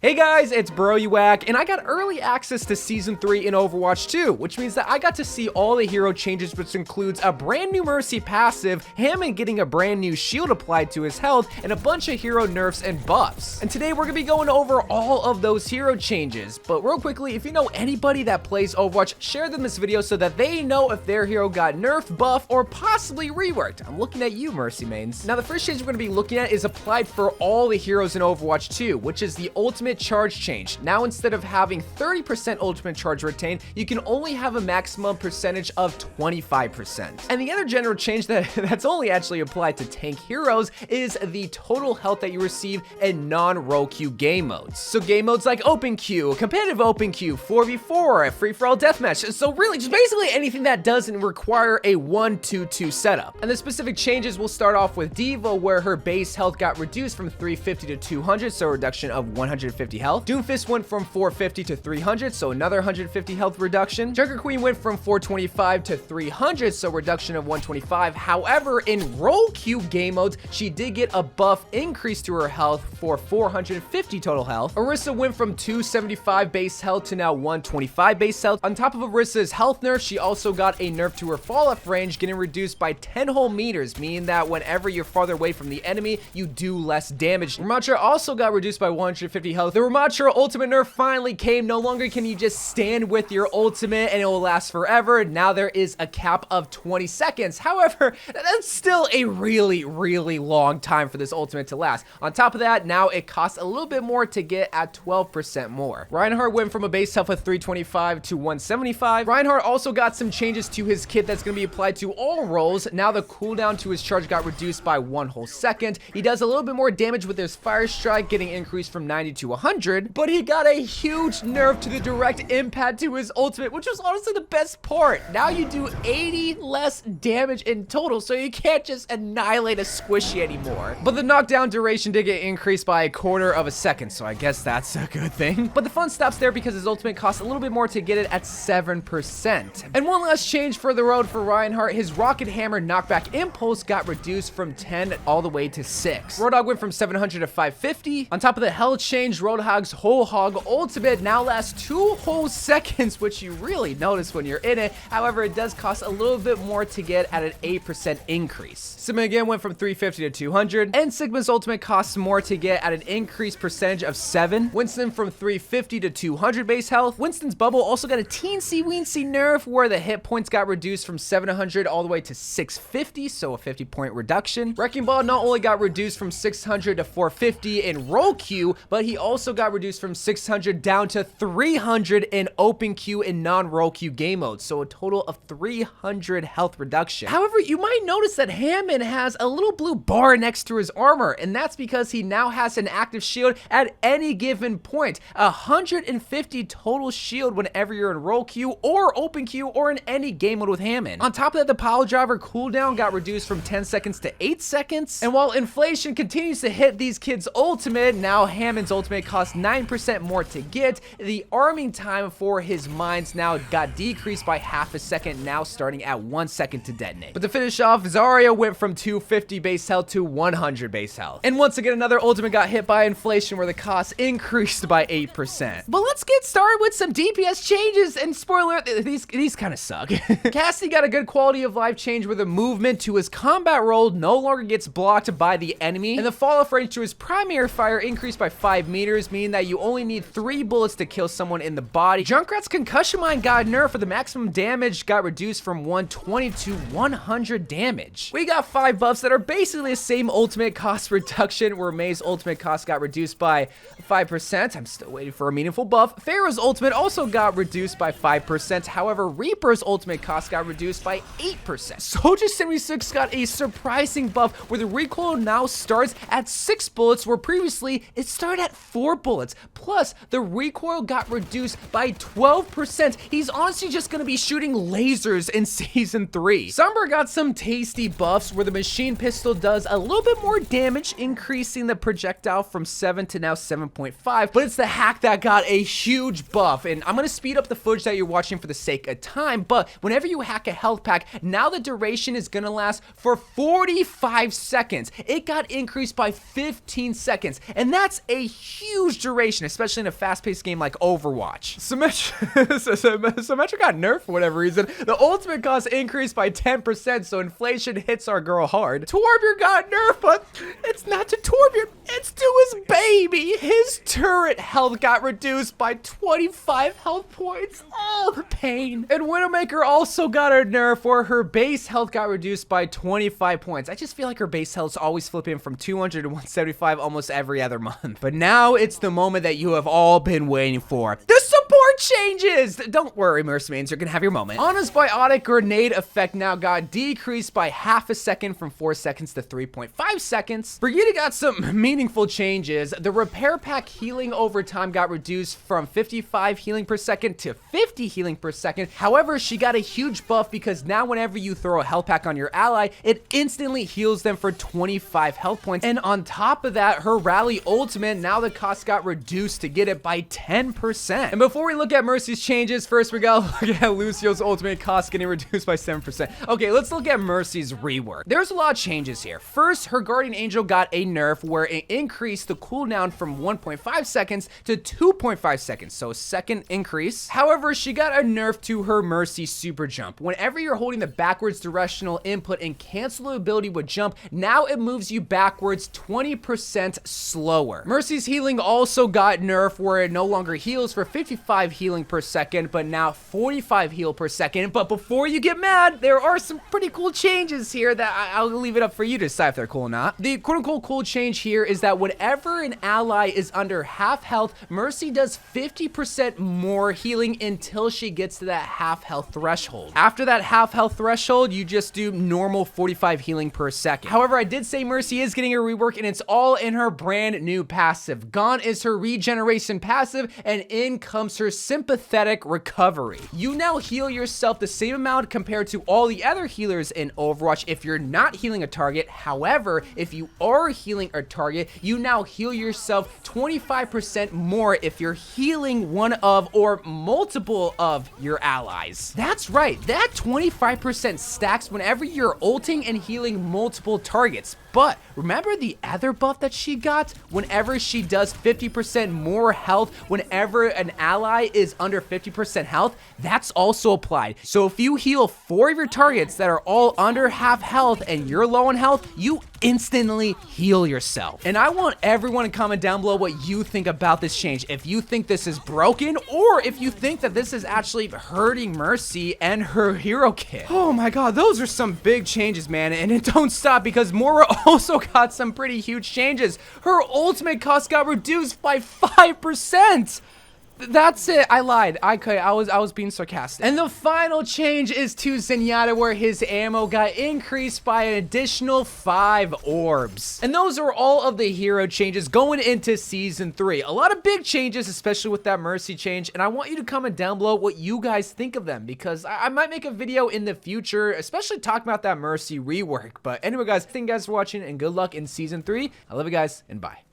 Hey guys, it's Bro You Whack, and I got early access to Season 3 in Overwatch 2, which means that I got to see all the hero changes, which includes a brand new Mercy passive, Hammond getting a brand new shield applied to his health, and a bunch of hero nerfs and buffs. And today we're going to be going over all of those hero changes. But real quickly, if you know anybody that plays Overwatch, share them this video so that they know if their hero got nerfed, buffed, or possibly reworked. I'm looking at you, Mercy mains. Now the first change we're going to be looking at is applied for all the heroes in Overwatch 2, which is the ultimate charge change. Now instead of having 30% ultimate charge retained, you can only have a maximum percentage of 25%. And the other general change that's only actually applied to tank heroes is the total health that you receive in non-role queue game modes. So game modes like open queue, competitive open queue, 4v4, a free-for-all deathmatch. So really just basically anything that doesn't require a 1-2-2 setup. And the specific changes will start off with D.Va, where her base health got reduced from 350 to 200, so a reduction of 150 health. Doomfist went from 450 to 300, so another 150 health reduction. Junkerqueen went from 425 to 300, so reduction of 125. However, in role queue game modes, she did get a buff increase to her health for 450 total health. Orisa went from 275 base health to now 125 base health. On top of Orisa's health nerf, she also got a nerf to her fall off range, getting reduced by 10 whole meters, meaning that whenever you're farther away from the enemy, you do less damage. Ramattra also got reduced by 150 health. The Ramattra ultimate nerf finally came. No longer can you just stand with your ultimate and it will last forever. Now there is a cap of 20 seconds. However, that's still a really long time for this ultimate to last. On top of that, now it costs a little bit more to get at 12% more. Reinhardt went from a base health of 325 to 175. Reinhardt also got some changes to his kit that's going to be applied to all roles. Now the cooldown to his charge got reduced by 1 whole second. He does a little bit more damage with his fire strike, getting increased from 90 to 100, but he got a huge nerf to the direct impact to his ultimate, which was honestly the best part. Now you do 80 less damage in total, so you can't just annihilate a squishy anymore. But the knockdown duration did get increased by 1/4 of a second, so I guess that's a good thing. But the fun stops there because his ultimate costs a little bit more to get it at 7%. And one last change for the road for Reinhardt, his rocket hammer knockback impulse got reduced from 10 all the way to 6. Roadhog went from 700 to 550. On top of the health change, Roadhog's whole hog ultimate now lasts 2 whole seconds, which you really notice when you're in it. However, it does cost a little bit more to get at an 8% increase. Sigma again went from 350 to 200, and Sigma's ultimate costs more to get at an increased percentage of 7. Winston from 350 to 200 base health. Winston's bubble also got a teensy-weensy nerf where the hit points got reduced from 700 all the way to 650, so a 50-point reduction. Wrecking Ball not only got reduced from 600 to 450 in role queue, but he also got reduced from 600 down to 300 in open queue and non-role queue game modes, so a total of 300 health reduction. However, you might notice that Hammond has a little blue bar next to his armor, and that's because he now has an active shield at any given point. 150 total shield whenever you're in role queue or open queue or in any game mode with Hammond. On top of that, the pile driver cooldown got reduced from 10 seconds to 8 seconds. And while inflation continues to hit these kids' ultimate, now Hammond's ultimate costs 9% more to get. The arming time for his mines now got decreased by half a second, now starting at 1 second to detonate. But to finish off, Zarya went from 250 base health to 100 base health. And once again, another ultimate got hit by inflation where the cost increased by 8%. But let's get started with some DPS changes, and spoiler, these kind of suck. Cassidy got a good quality of life change where the movement to his combat role no longer gets blocked by the enemy, and the fall off range to his primary fire increased by 5 meters, meaning that you only need 3 bullets to kill someone in the body. Junkrat's concussion mine got nerfed, for the maximum damage got reduced from 120 to 100 damage. We got 5 buffs that are basically the same ultimate cost reduction, where Mei's ultimate cost got reduced by 5%. I'm still waiting for a meaningful buff. Pharah's ultimate also got reduced by 5%. However, Reaper's ultimate cost got reduced by 8%. Soldier 76 got a surprising buff where the recoil now starts at 6 bullets, where previously it started at 4 bullets. Plus, the recoil got reduced by 12%. He's honestly just going to be shooting lasers in Season 3. Sombra got some tasty buffs where the machine pistol does a little bit more damage, increasing the projectile from 7 to now 7.5, but it's the hack that got a huge buff. And I'm going to speed up the footage that you're watching for the sake of time, but whenever you hack a health pack, now the duration is going to last for 45 seconds. It got increased by 15 seconds, and that's a huge huge duration, especially in a fast-paced game like Overwatch. Symmetra got nerfed for whatever reason. The ultimate cost increased by 10%, so inflation hits our girl hard. Torbjorn got nerfed, but it's not to Torbjorn, it's to his baby. His turret health got reduced by 25 health points. Oh, the pain. And Widowmaker also got a nerf where her base health got reduced by 25 points. I just feel like her base health's always flipping from 200 to 175 almost every other month. But now it's the moment that you have all been waiting for. The support changes! Don't worry, Mercy Mains, you're gonna have your moment. Anna's biotic grenade effect now got decreased by half a second from 4 seconds to 3.5 seconds. Brigitte got some meaningful changes. The repair pack healing over time got reduced from 55 healing per second to 50 healing per second. However, she got a huge buff because now whenever you throw a health pack on your ally, it instantly heals them for 25 health points. And on top of that, her rally ultimate, now the cost got reduced to get it by 10%. And before we look at Mercy's changes, first we gotta look at Lucio's ultimate cost getting reduced by 7%. Okay, let's look at Mercy's rework. There's a lot of changes here. First, her Guardian Angel got a nerf where it increased the cooldown from 1.5 seconds to 2.5 seconds, so a second increase. However, she got a nerf to her Mercy super jump. Whenever you're holding the backwards directional input and cancel the ability with jump, now it moves you backwards 20% slower. Mercy's healing also got nerf where it no longer heals for 55 healing per second, but now 45 heal per second. But before you get mad, there are some pretty cool changes here that I'll leave it up for you to decide if they're cool or not. The quote-unquote cool change here is that whenever an ally is under half health, Mercy does 50% more healing until she gets to that half health threshold. After that half health threshold, you just do normal 45 healing per second. However, I did say Mercy is getting a rework, and it's all in her brand new passive. Gone is her regeneration passive, and in comes her sympathetic recovery. You now heal yourself the same amount compared to all the other healers in Overwatch if you're not healing a target. However, if you are healing a target, you now heal yourself 25% more if you're healing one of or multiple of your allies. That's right, that 25% stacks whenever you're ulting and healing multiple targets. But remember the other buff that she got? Whenever she does 50% more health, whenever an ally is under 50% health, that's also applied. So if you heal 4 of your targets that are all under half health and you're low on health, you instantly heal yourself. And I want everyone to comment down below what you think about this change. If you think this is broken, or if you think that this is actually hurting Mercy and her hero kit. Oh my god, those are some big changes, man. And it don't stop because Moira also got some pretty huge changes. Her ultimate cost got reduced by 5%. That's it. I lied. I was being sarcastic. And the final change is to Zenyatta, where his ammo got increased by an additional 5 orbs. And those are all of the hero changes going into season 3. A lot of big changes, especially with that Mercy change. And I want you to comment down below what you guys think of them, because I might make a video in the future, especially talking about that Mercy rework. But anyway, guys, thank you guys for watching, and good luck in season 3. I love you guys, and bye.